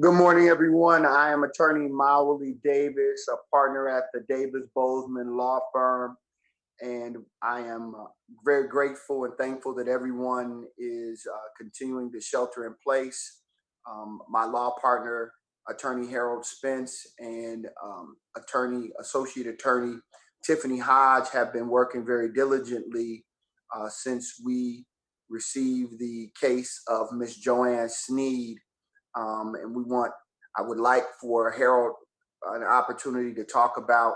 Good morning, everyone. I am attorney Mawuli Davis, a partner at the Davis Bozeman Law Firm, and I am very grateful and thankful that everyone is continuing to shelter in place. My law partner, attorney Harold Spence, and associate attorney Tiffany Hodge have been working very diligently since we received the case of Miss JoeAnn Snead. I would like for Harold an opportunity to talk about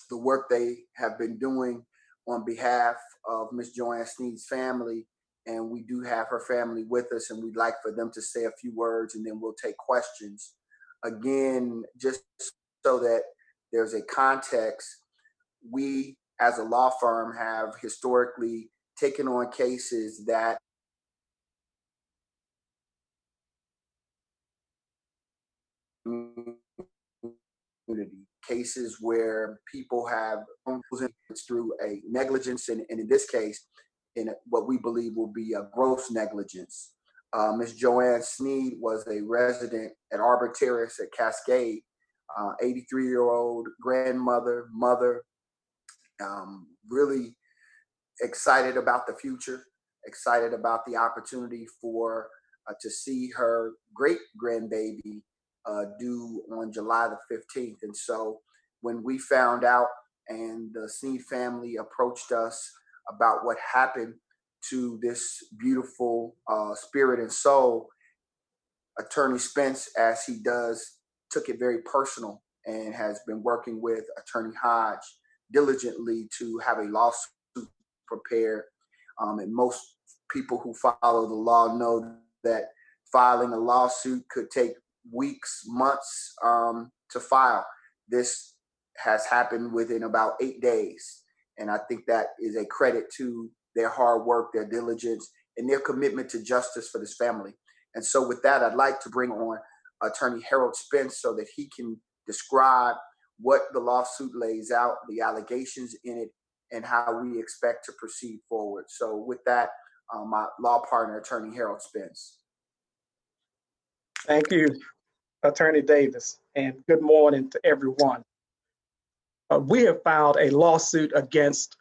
the work they have been doing on behalf of Miss JoeAnn Snead's family. And we do have her family with us, and we'd like for them to say a few words, and then we'll take questions. Again, just so that there's a context, we as a law firm have historically taken on cases that cases where people have through a negligence, and in this case, in what we believe will be a gross negligence. Ms. JoeAnn Snead was a resident at Arbor Terrace at Cascade, 83-year-old grandmother, mother, really excited about the future, excited about the opportunity for to see her great grandbaby due on July the 15th. And so when we found out and the Snead family approached us about what happened to this beautiful spirit and soul, Attorney Spence, as he does, took it very personal and has been working with Attorney Hodge diligently to have a lawsuit prepared. And most people who follow the law know that filing a lawsuit could take weeks, months to file. This has happened within about 8 days. And I think that is a credit to their hard work, their diligence, and their commitment to justice for this family. And so with that, I'd like to bring on Attorney Harold Spence so that he can describe what the lawsuit lays out, the allegations in it, and how we expect to proceed forward. So with that, my law partner, Attorney Harold Spence. Thank you, Attorney Davis, and good morning to everyone. We have filed a lawsuit against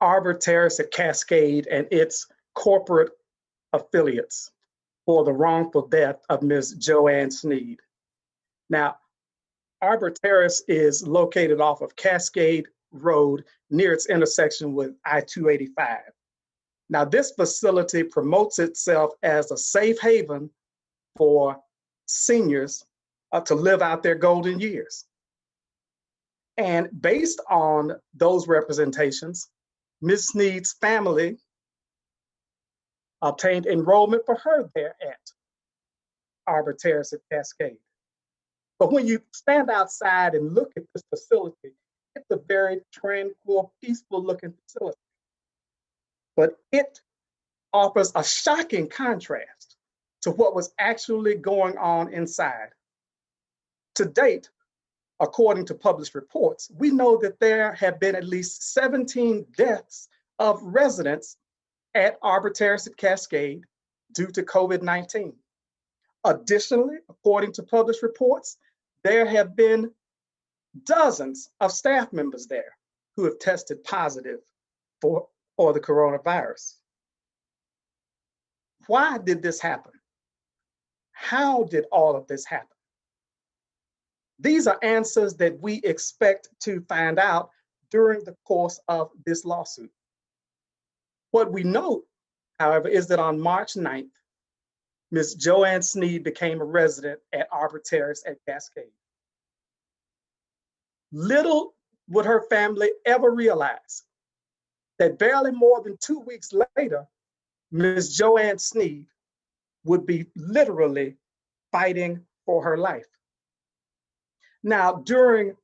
Arbor Terrace at Cascade and its corporate affiliates for the wrongful death of Ms. JoeAnn Snead. Now, Arbor Terrace is located off of Cascade Road near its intersection with I-285. Now, this facility promotes itself as a safe haven for seniors to live out their golden years. And based on those representations, Ms. Snead's family obtained enrollment for her there at Arbor Terrace at Cascade. But when you stand outside and look at this facility, it's a very tranquil, peaceful looking facility. But it offers a shocking contrast to what was actually going on inside. To date, according to published reports, we know that there have been at least 17 deaths of residents at Arbor Terrace at Cascade due to COVID-19. Additionally, according to published reports, there have been dozens of staff members there who have tested positive for the coronavirus. Why did this happen? How did all of this happen? These are answers that we expect to find out during the course of this lawsuit. What we know, however, is that on March 9th, Ms. JoeAnn Snead became a resident at Arbor Terrace at Cascade. Little would her family ever realize that barely more than 2 weeks later, Ms. JoeAnn Snead would be literally fighting for her life. Now, during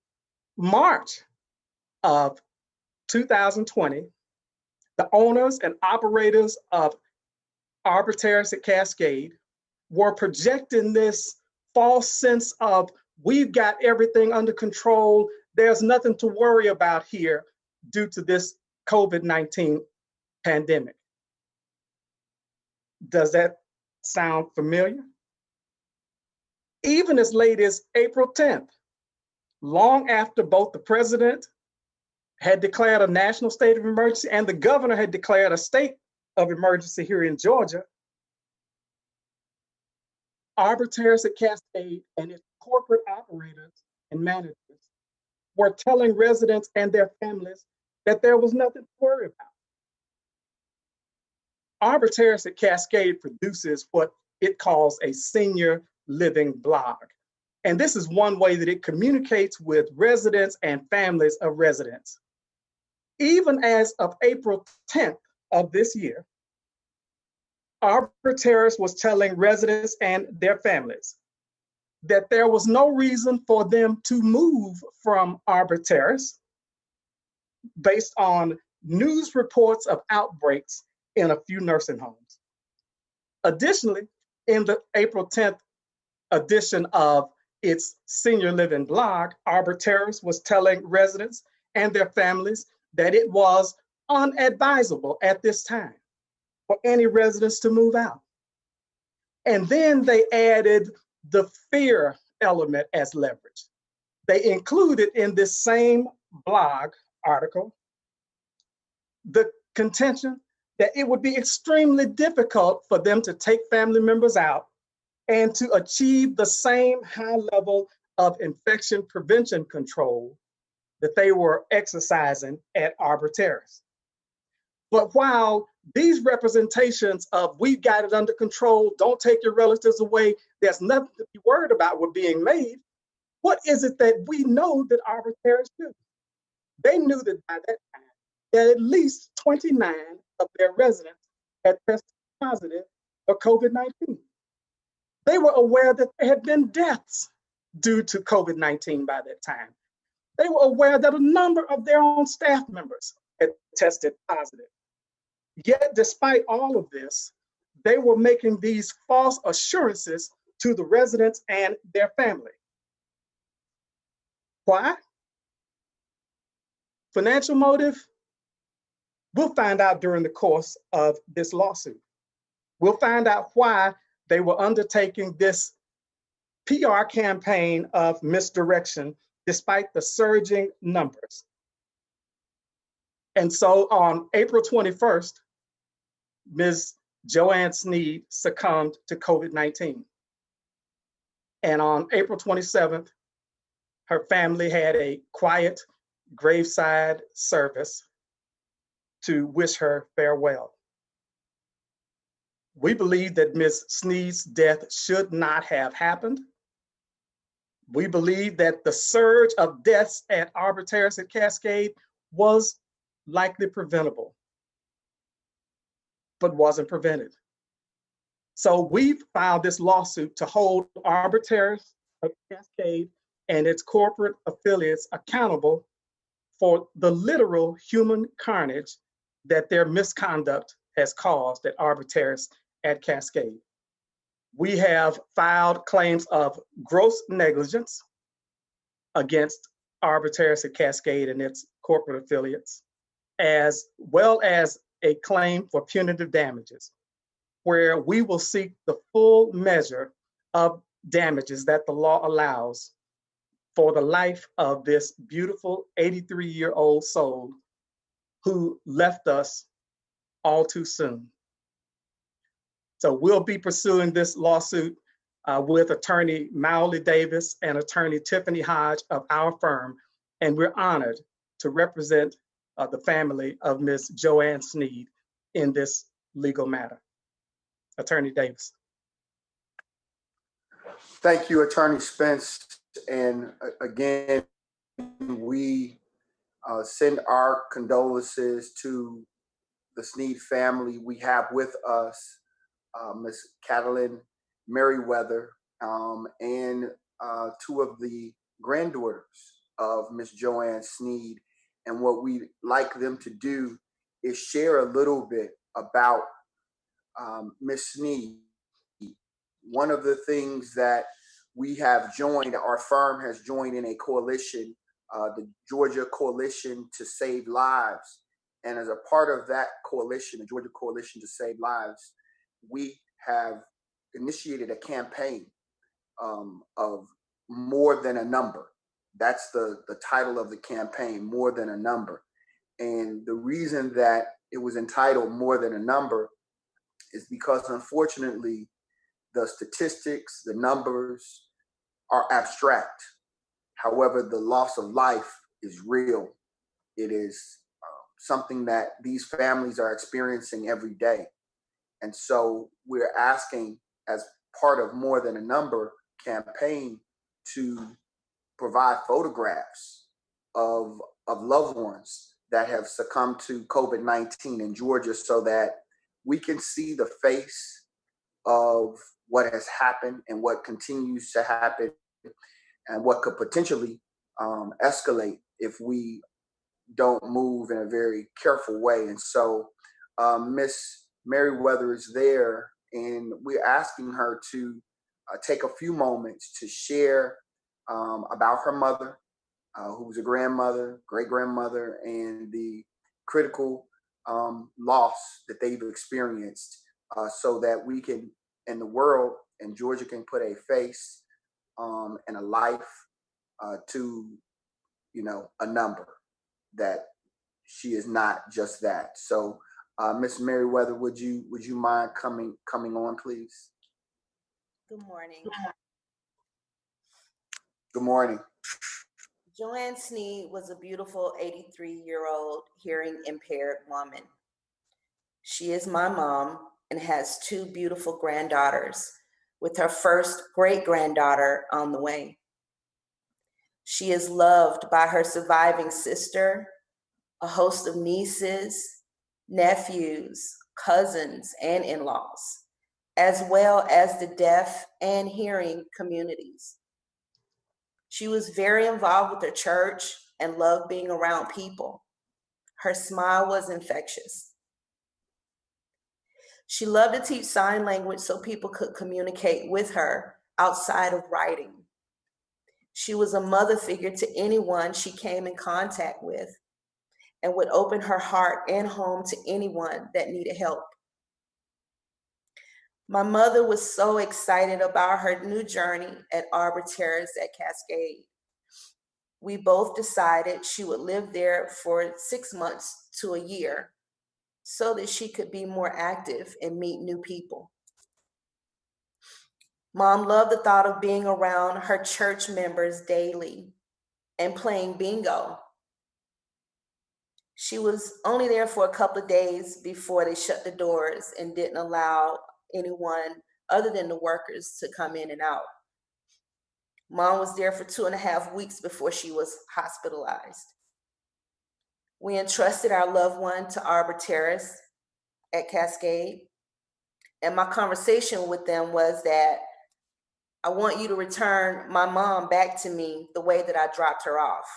March of 2020, the owners and operators of Arbor Terrace at Cascade were projecting this false sense of, we've got everything under control, there's nothing to worry about here due to this COVID-19 pandemic. Does that sound familiar? even as late as April 10th, long after both the president had declared a national state of emergency and the governor had declared a state of emergency here in Georgia, Arbor Terrace at Cascade and its corporate operators and managers were telling residents and their families that there was nothing to worry about. Arbor Terrace at Cascade produces what it calls a senior living blog. And this is one way that it communicates with residents and families of residents. Even as of April 10th of this year, Arbor Terrace was telling residents and their families that there was no reason for them to move from Arbor Terrace based on news reports of outbreaks in a few nursing homes. Additionally, in the April 10th edition of its senior living blog, Arbor Terrace was telling residents and their families that it was unadvisable at this time for any residents to move out. And then they added the fear element as leverage. They included in this same blog article the contention that it would be extremely difficult for them to take family members out and to achieve the same high level of infection prevention control that they were exercising at Arbor Terrace. But while these representations of we've got it under control, don't take your relatives away, there's nothing to be worried about were being made, what is it that we know that Arbor Terrace knew? They knew that by that time, that at least 29 of their residents had tested positive for COVID-19. They were aware that there had been deaths due to COVID-19 by that time. They were aware that a number of their own staff members had tested positive. Yet, despite all of this, they were making these false assurances to the residents and their family. Why? Financial motive? We'll find out during the course of this lawsuit. We'll find out why they were undertaking this PR campaign of misdirection despite the surging numbers. And so on April 21st, Ms. JoeAnn Snead succumbed to COVID-19. And on April 27th, her family had a quiet graveside service to wish her farewell. We believe that Ms. Snead's death should not have happened. We believe that the surge of deaths at Arbor Terrace at Cascade was likely preventable, but wasn't prevented. So we've filed this lawsuit to hold Arbor Terrace at Cascade and its corporate affiliates accountable for the literal human carnage that their misconduct has caused at Arbor Terrace at Cascade. We have filed claims of gross negligence against Arbor Terrace at Cascade and its corporate affiliates, as well as a claim for punitive damages, where we will seek the full measure of damages that the law allows for the life of this beautiful 83-year-old soul who left us all too soon. So we'll be pursuing this lawsuit with attorney Mowley Davis and attorney Tiffany Hodge of our firm, and we're honored to represent the family of Ms. JoeAnn Snead in this legal matter. Attorney Davis. Thank you, Attorney Spence. And again, we send our condolences to the Snead family. We have with us Ms. Catalin Merriweather and two of the granddaughters of Ms. JoeAnn Snead. And what we'd like them to do is share a little bit about Ms. Snead. One of the things that we have joined, our firm has joined in a coalition, the Georgia Coalition to Save Lives. And as a part of that coalition, the Georgia Coalition to Save Lives, we have initiated a campaign of More Than a Number. That's the title of the campaign, More Than a Number. And the reason that it was entitled More Than a Number is because, unfortunately, the statistics, the numbers are abstract. However, the loss of life is real. It is something that these families are experiencing every day. And so we're asking, as part of More Than a Number campaign, to provide photographs of loved ones that have succumbed to COVID-19 in Georgia, so that we can see the face of what has happened and what continues to happen and what could potentially escalate if we don't move in a very careful way. And so Miss Merriweather is there, and we're asking her to take a few moments to share about her mother, who was a grandmother, great-grandmother, and the critical loss that they've experienced, so that we can, in the world, and Georgia can put a face and a life to, a number, that she is not just that. So, Miss Merriweather, would you mind coming on, please? Good morning. Good morning. JoeAnn Snead was a beautiful 83-year-old hearing impaired woman. She is my mom and has two beautiful granddaughters, with her first great-granddaughter on the way. She is loved by her surviving sister, a host of nieces, nephews, cousins, and in-laws, as well as the deaf and hearing communities. She was very involved with her church and loved being around people. Her smile was infectious. She loved to teach sign language so people could communicate with her outside of writing. She was a mother figure to anyone she came in contact with, and would open her heart and home to anyone that needed help. My mother was so excited about her new journey at Arbor Terrace at Cascade. We both decided she would live there for 6 months to a year so that she could be more active and meet new people. Mom loved the thought of being around her church members daily and playing bingo. She was only there for a couple of days before they shut the doors and didn't allow anyone other than the workers to come in and out. Mom was there for 2.5 weeks before she was hospitalized. We entrusted our loved one to Arbor Terrace at Cascade, and my conversation with them was that I want you to return my mom back to me the way that I dropped her off.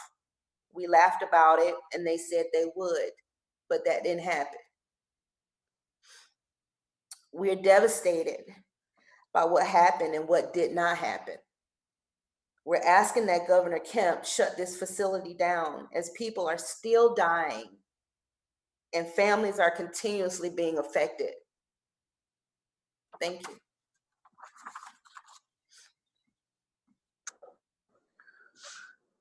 We laughed about it, and they said they would, but that didn't happen. We're devastated by what happened and what did not happen. We're asking that Governor Kemp shut this facility down, as people are still dying and families are continuously being affected. Thank you.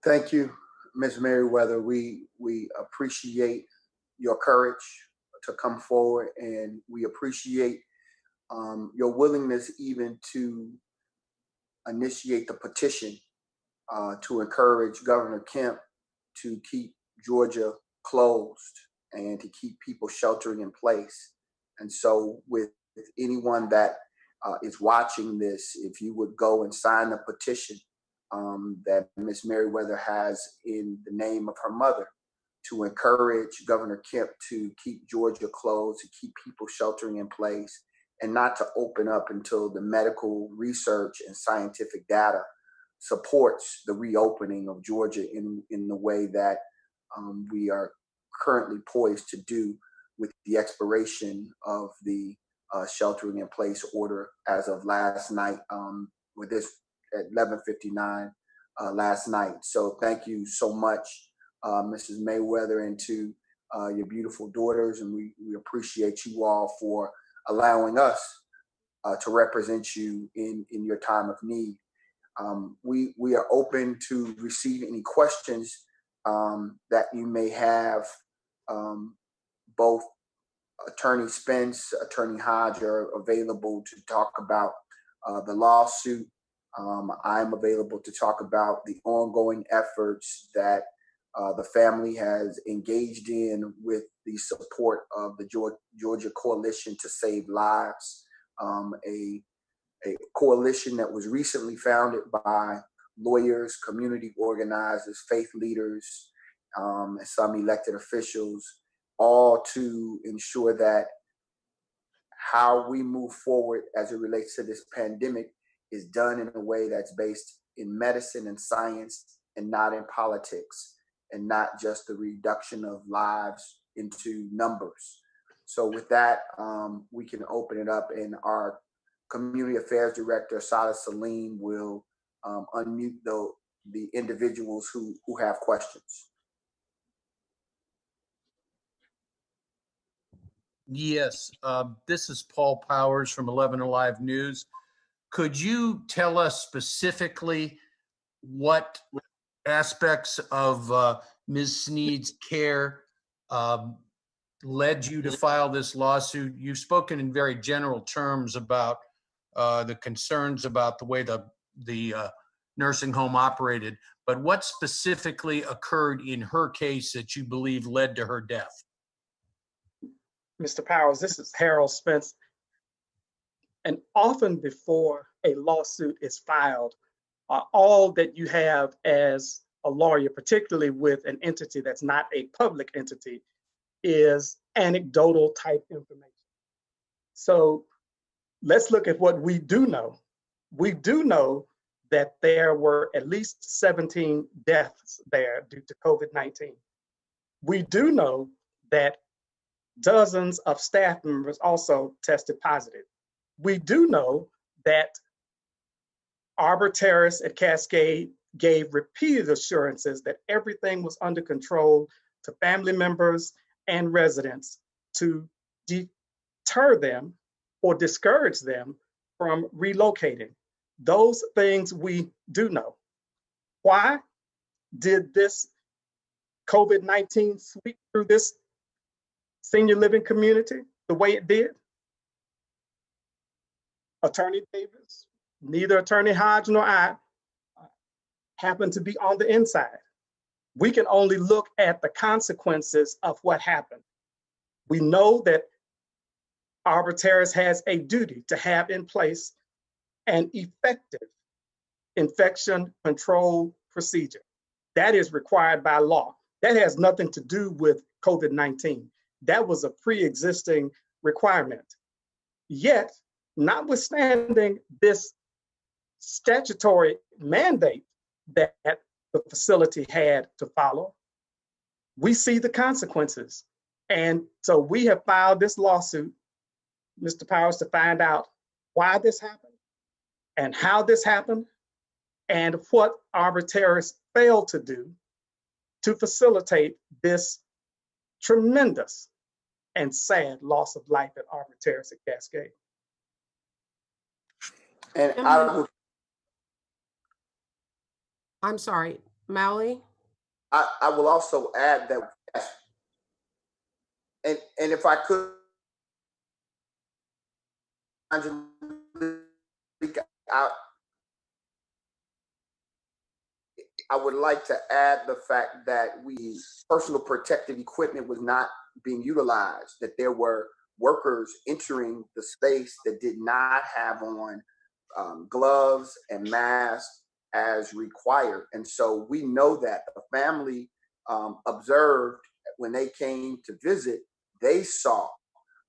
Thank you, Ms. Merriweather. We appreciate your courage to come forward, and we appreciate your willingness even to initiate the petition to encourage Governor Kemp to keep Georgia closed and to keep people sheltering in place. And so with anyone that is watching this, if you would go and sign the petition that Ms. Merriweather has in the name of her mother, to encourage Governor Kemp to keep Georgia closed, to keep people sheltering in place, and not to open up until the medical research and scientific data supports the reopening of Georgia in the way that we are currently poised to do, with the expiration of the sheltering in place order as of last night, with this at 11:59 last night. So thank you so much, Mrs. Mayweather, and to your beautiful daughters, and we appreciate you all for allowing us to represent you in your time of need. We are open to receive any questions that you may have. Both Attorney Spence, Attorney Hodge are available to talk about the lawsuit. I'm available to talk about the ongoing efforts that the family has engaged in with the support of the Georgia Coalition to Save Lives, a coalition that was recently founded by lawyers, community organizers, faith leaders, and some elected officials, all to ensure that how we move forward as it relates to this pandemic is done in a way that's based in medicine and science and not in politics, and not just the reduction of lives into numbers. So with that, we can open it up, and our Community Affairs Director, Sada Salim, will unmute the individuals who have questions. Yes, this is Paul Powers from 11 Alive News. Could you tell us specifically what aspects of Ms. Snead's care led you to file this lawsuit? You've spoken in very general terms about the concerns about the way the nursing home operated, but what specifically occurred in her case that you believe led to her death? Mr. Powers, this is Harold Spence. And often before a lawsuit is filed, all that you have as a lawyer, particularly with an entity that's not a public entity, is anecdotal type information. So let's look at what we do know. We do know that there were at least 17 deaths there due to COVID-19. We do know that dozens of staff members also tested positive. We do know that Arbor Terrace at Cascade gave repeated assurances that everything was under control to family members and residents to deter them or discourage them from relocating. Those things we do know. Why did this COVID-19 sweep through this senior living community the way it did? Attorney Davis, neither Attorney Hodge nor I happen to be on the inside. We can only look at the consequences of what happened. We know that Arbor Terrace has a duty to have in place an effective infection control procedure. That is required by law. That has nothing to do with COVID-19. That was a pre-existing requirement. Yet, notwithstanding this statutory mandate that the facility had to follow, we see the consequences. And so we have filed this lawsuit, Mr. Powers, to find out why this happened and how this happened and what Arbor Terrace failed to do to facilitate this tremendous and sad loss of life at Arbor Terrace at Cascade. And I'm sorry, Maui? I will also add that, and if I could, I would like to add the fact that personal protective equipment was not being utilized, that there were workers entering the space that did not have on gloves and masks as required. And so we know that the family observed when they came to visit, they saw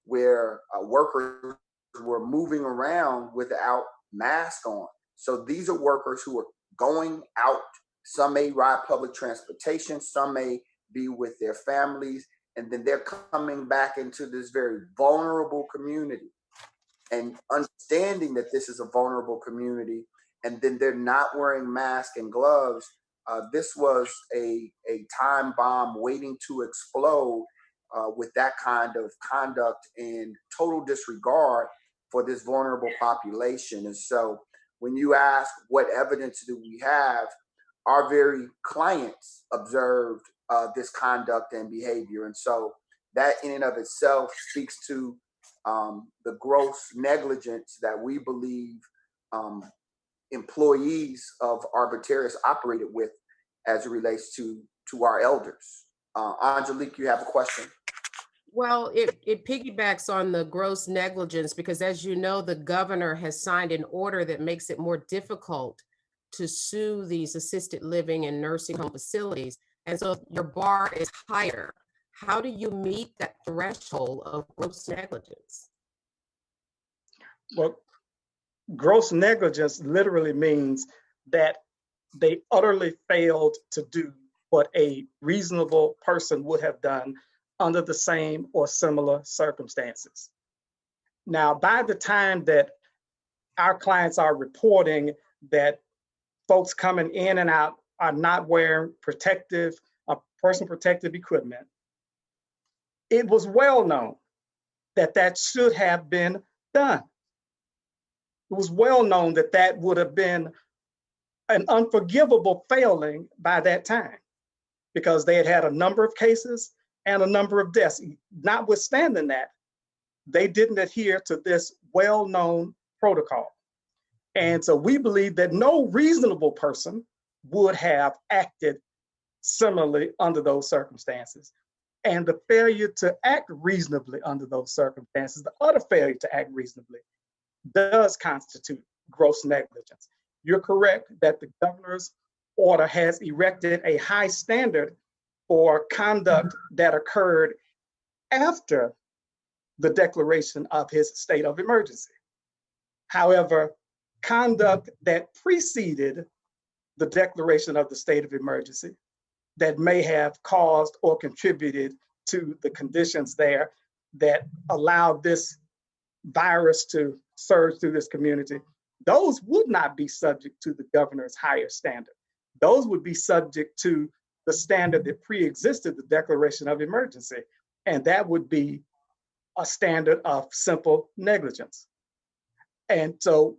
where workers were moving around without masks on. So these are workers who are going out. Some may ride public transportation, some may be with their families, and then they're coming back into this very vulnerable community and understanding that this is a vulnerable community, and then they're not wearing masks and gloves. This was a time bomb waiting to explode with that kind of conduct and total disregard for this vulnerable population. And so when you ask what evidence do we have, our very clients observed this conduct and behavior. And so that in and of itself speaks to the gross negligence that we believe employees of Arbor Terrace operated with as it relates to our elders. Angelique, you have a question? Well, it piggybacks on the gross negligence because, as you know, the governor has signed an order that makes it more difficult to sue these assisted living and nursing home facilities. And so your bar is higher. How do you meet that threshold of gross negligence? Well, gross negligence literally means that they utterly failed to do what a reasonable person would have done under the same or similar circumstances. Now, by the time that our clients are reporting that folks coming in and out are not wearing personal protective equipment, it was well known that that should have been done. It was well known that that would have been an unforgivable failing by that time because they had had a number of cases and a number of deaths. Notwithstanding that, they didn't adhere to this well-known protocol. And so we believe that no reasonable person would have acted similarly under those circumstances. And the failure to act reasonably under those circumstances, the utter failure to act reasonably, does constitute gross negligence. You're correct that the governor's order has erected a high standard for conduct that occurred after the declaration of his state of emergency. However, conduct that preceded the declaration of the state of emergency that may have caused or contributed to the conditions there that allowed this virus to surge through this community, those would not be subject to the governor's higher standard. Those would be subject to the standard that pre-existed the declaration of emergency, and that would be a standard of simple negligence. And so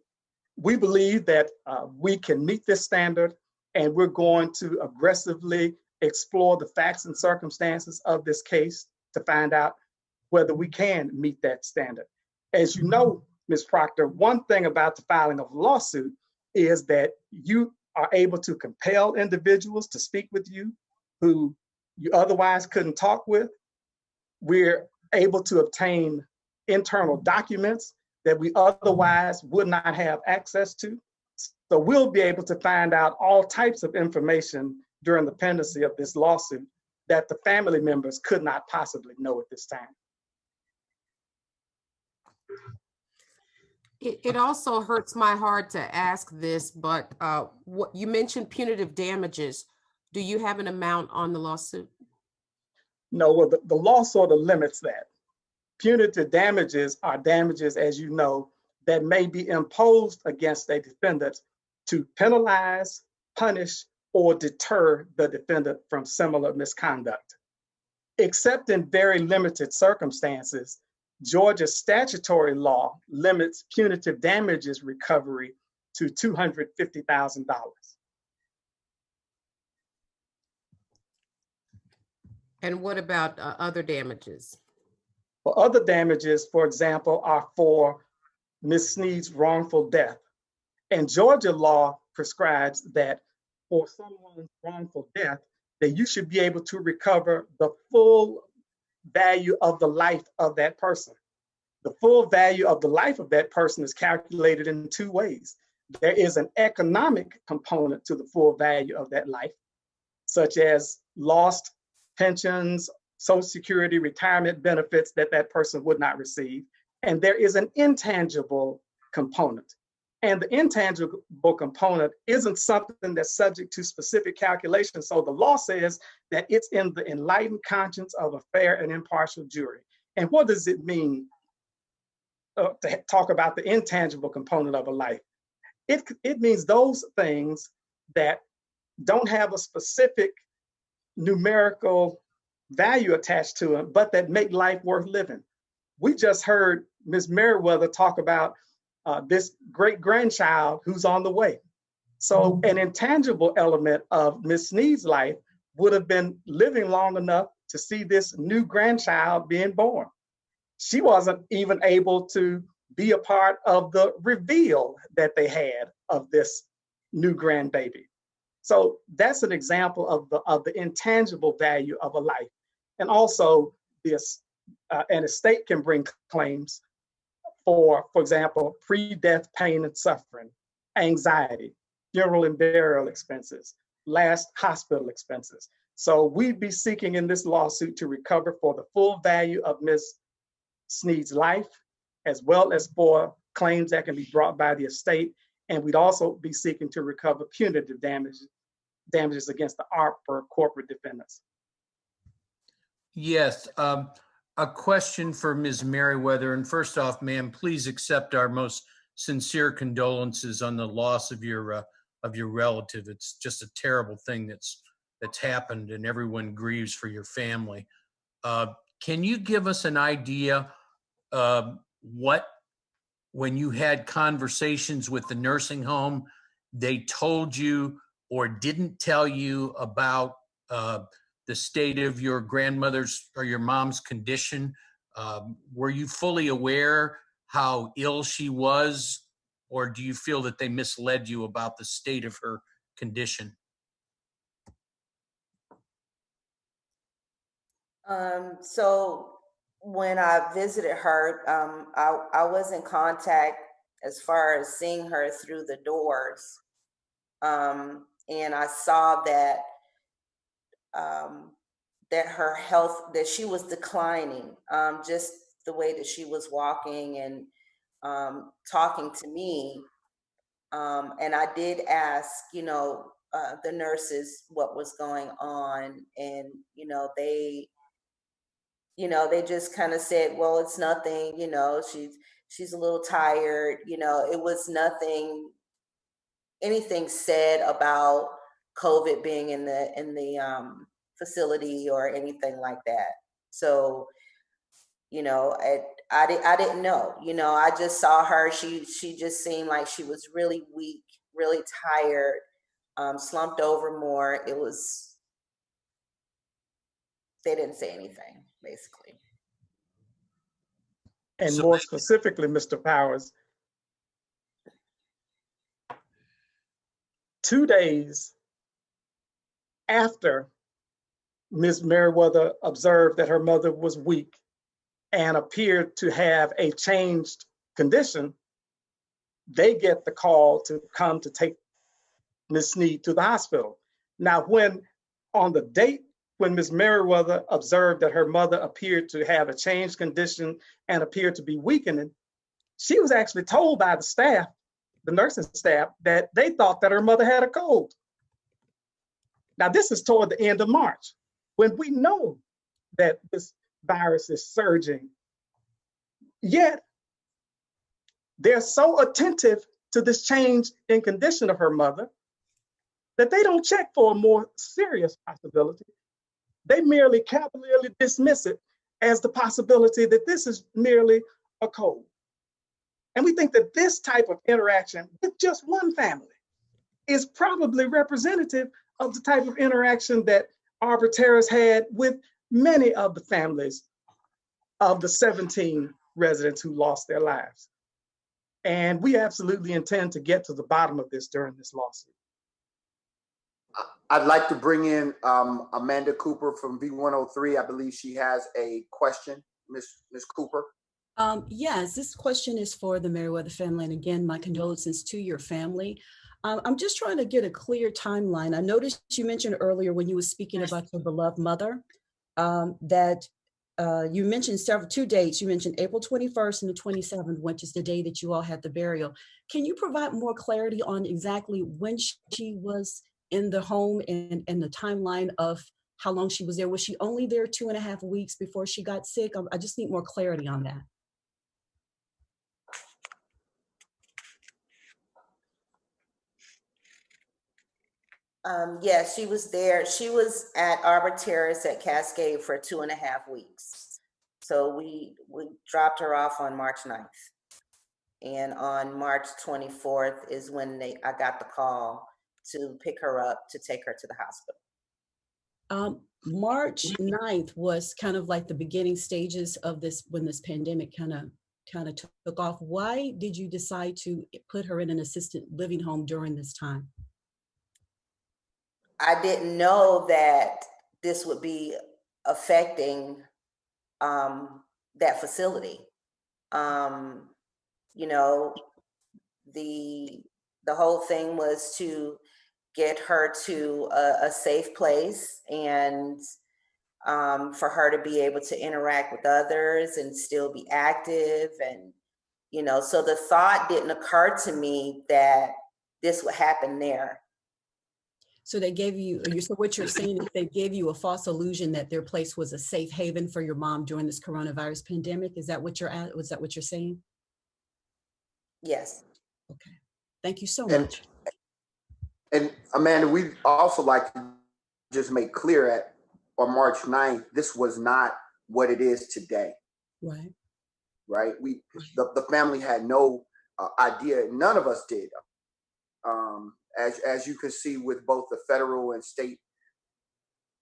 we believe that we can meet this standard, and we're going to aggressively explore the facts and circumstances of this case to find out whether we can meet that standard. As you know, Ms. Proctor, one thing about the filing of a lawsuit is that you are able to compel individuals to speak with you who you otherwise couldn't talk with. We're able to obtain internal documents that we otherwise would not have access to. So we'll be able to find out all types of information during the pendency of this lawsuit that the family members could not possibly know at this time. It also hurts my heart to ask this, but what you mentioned punitive damages. Do you have an amount on the lawsuit? No, well, the law sort of limits that. Punitive damages are damages, as you know, that may be imposed against a defendant to penalize, punish, or deter the defendant from similar misconduct. Except in very limited circumstances, Georgia's statutory law limits punitive damages recovery to $250,000. And what about other damages? Well, other damages, for example, are for Ms. Snead's wrongful death. And Georgia law prescribes that for someone's wrongful death, that you should be able to recover the full value of the life of that person. The full value of the life of that person is calculated in two ways. There is an economic component to the full value of that life, such as lost pensions, Social Security, retirement benefits that that person would not receive. And there is an intangible component. And the intangible component isn't something that's subject to specific calculations. So the law says that it's in the enlightened conscience of a fair and impartial jury. And what does it mean to talk about the intangible component of a life? It means those things that don't have a specific numerical value attached to them, but that make life worth living. We just heard Ms. Merriweather talk about this great grandchild who's on the way. So an intangible element of Miss Snead's life would have been living long enough to see this new grandchild being born. She wasn't even able to be a part of the reveal that they had of this new grandbaby. So that's an example of the intangible value of a life. And also, an estate can bring claims for example, pre-death pain and suffering, anxiety, funeral and burial expenses, last hospital expenses. So we'd be seeking in this lawsuit to recover for the full value of Ms. Snead's life, as well as for claims that can be brought by the estate. And we'd also be seeking to recover punitive damages against the Arbor corporate defendants. Yes, a question for Ms. Merriweather. And first off, ma'am, please accept our most sincere condolences on the loss of your relative. It's just a terrible thing that's happened, and everyone grieves for your family. Can you give us an idea what, when you had conversations with the nursing home, they told you or didn't tell you about the state of your grandmother's or your mom's condition? Were you fully aware how ill she was, or do you feel that they misled you about the state of her condition? So when I visited her, I was in contact as far as seeing her through the doors. And I saw that that her health, that she was declining, just the way that she was walking and talking to me. And I did ask, the nurses what was going on, and they just kind of said, well, it's nothing, she's a little tired, it was anything said about COVID being in the facility or anything like that. So, I didn't know, I just saw her. She just seemed like she was really weak, really tired, slumped over more. They didn't say anything, basically. And So more specifically, Mr. Powers, 2 days after Ms. Merriweather observed that her mother was weak and appeared to have a changed condition, they get the call to come to take Ms. Snead to the hospital. Now, on the date when Ms. Merriweather observed that her mother appeared to have a changed condition and appeared to be weakening, she was actually told by the staff, the nursing staff, that they thought that her mother had a cold. Now, this is toward the end of March, when we know that this virus is surging. Yet, they're so attentive to this change in condition of her mother that they don't check for a more serious possibility. They merely cavalierly dismiss it as the possibility that this is merely a cold. And we think that this type of interaction with just one family is probably representative of the type of interaction that Arbor Terrace had with many of the families of the 17 residents who lost their lives. And we absolutely intend to get to the bottom of this during this lawsuit. I'd like to bring in Amanda Cooper from V103. I believe she has a question. Ms. Cooper. Yes, this question is for the Merriweather family. And again, my condolences to your family. I'm just trying to get a clear timeline. I noticed you mentioned earlier when you were speaking about your beloved mother, that you mentioned 2 dates. You mentioned April 21st and the 27th, which is the day that you all had the burial. Can you provide more clarity on exactly when she was in the home and the timeline of how long she was there? Was she only there 2.5 weeks before she got sick? I just need more clarity on that. Yeah, she was there. She was at Arbor Terrace at Cascade for 2.5 weeks. So we dropped her off on March 9th. And on March 24th is when I got the call to pick her up to take her to the hospital. March 9th was kind of like the beginning stages of this, when this pandemic kind of took off. Why did you decide to put her in an assisted living home during this time? I didn't know that this would be affecting that facility. You know, the whole thing was to get her to a safe place, and for her to be able to interact with others and still be active. And, you know, so the thought didn't occur to me that this would happen there. So they gave you, so what you're saying is they gave you a false illusion that their place was a safe haven for your mom during this coronavirus pandemic. Is that what was that what you're saying? Yes. Okay. Thank you so much. And Amanda, we'd also like to just make clear on March 9th, this was not what it is today. Right. Right. The family had no idea. None of us did. As you can see with both the federal and state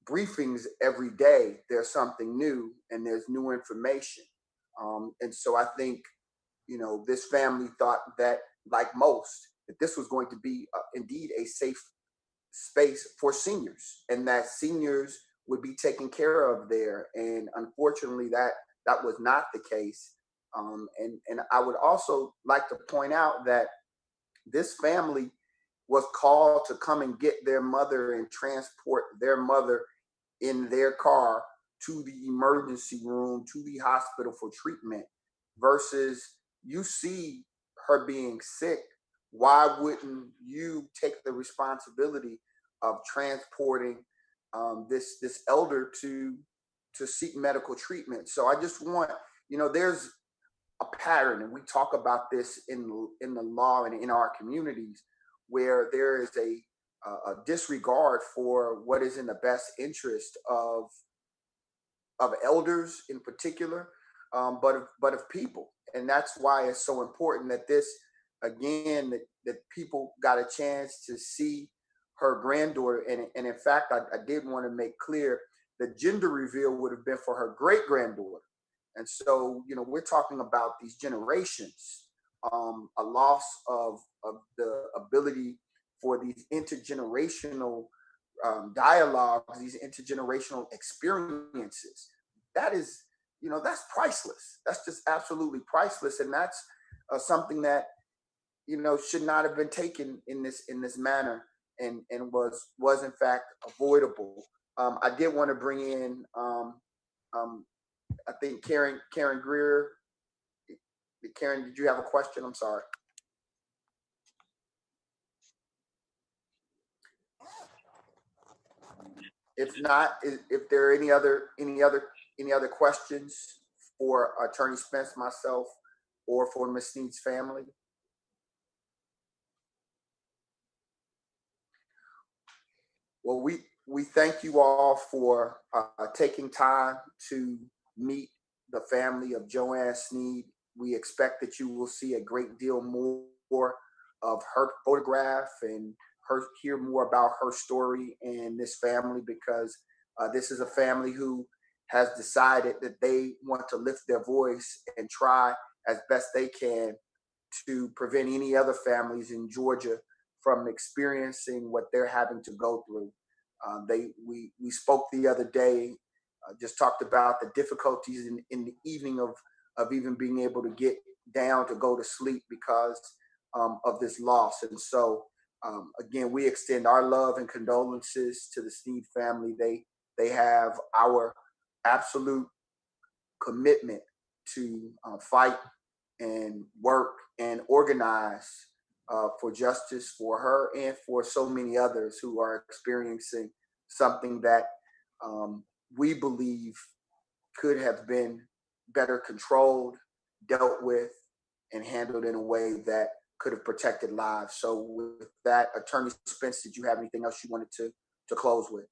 briefings every day, there's something new and there's new information. And so I think, you know, this family thought that, like most, that this was going to be indeed a safe space for seniors, and that seniors would be taken care of there. And unfortunately, that was not the case. And I would also like to point out that this family was called to come and get their mother and transport their mother in their car to the emergency room, to the hospital for treatment, versus you see her being sick. Why wouldn't you take the responsibility of transporting this elder to seek medical treatment? So I just want, you know, there's a pattern, and we talk about this in the law and in our communities, where there is a disregard for what is in the best interest of elders in particular, but of people. And that's why it's so important that this, again, that people got a chance to see her granddaughter. And in fact, I did want to make clear the gender reveal would have been for her great granddaughter. And so, you know, we're talking about these generations, a loss of the ability for these intergenerational dialogues, these intergenerational experiences. That is, you know, that's priceless. That's just absolutely priceless. And that's something that, you know, should not have been taken in this manner, and was in fact avoidable. I did want to bring in, I think Karen Greer. Karen, did you have a question? I'm sorry. If not, if there are any other questions for Attorney Spence, myself, or for Ms. Snead's family. Well, we thank you all for taking time to meet the family of JoeAnn Snead. We expect that you will see a great deal more of her photograph and hear more about her story and this family, because this is a family who has decided that they want to lift their voice and try as best they can to prevent any other families in Georgia from experiencing what they're having to go through. We spoke the other day, just talked about the difficulties in the evening of even being able to get down to go to sleep because of this loss. And so, again, we extend our love and condolences to the Snead family. They have our absolute commitment to fight and work and organize for justice for her and for so many others who are experiencing something that we believe could have been better controlled, dealt with, and handled in a way that could have protected lives. So with that, Attorney Spence, did you have anything else you wanted to close with?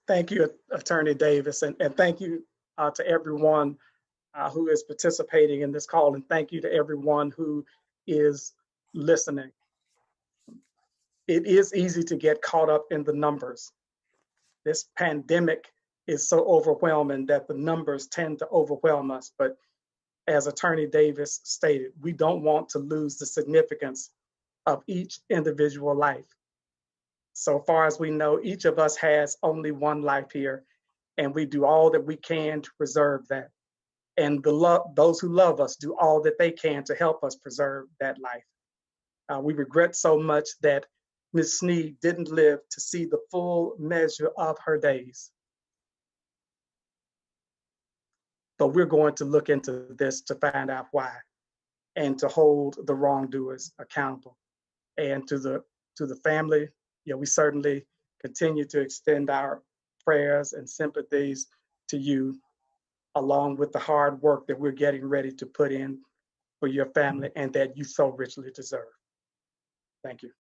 Thank you, Attorney Davis, and thank you to everyone who is participating in this call, and thank you to everyone who is listening. It is easy to get caught up in the numbers. This pandemic is so overwhelming that the numbers tend to overwhelm us. But as Attorney Davis stated, we don't want to lose the significance of each individual life. So far as we know, each of us has only one life here, and we do all that we can to preserve that. And those who love us do all that they can to help us preserve that life. We regret so much that Ms. Snead didn't live to see the full measure of her days. But we're going to look into this to find out why and to hold the wrongdoers accountable. And to the family, we certainly continue to extend our prayers and sympathies to you, along with the hard work that we're getting ready to put in for your family and that you so richly deserve. Thank you.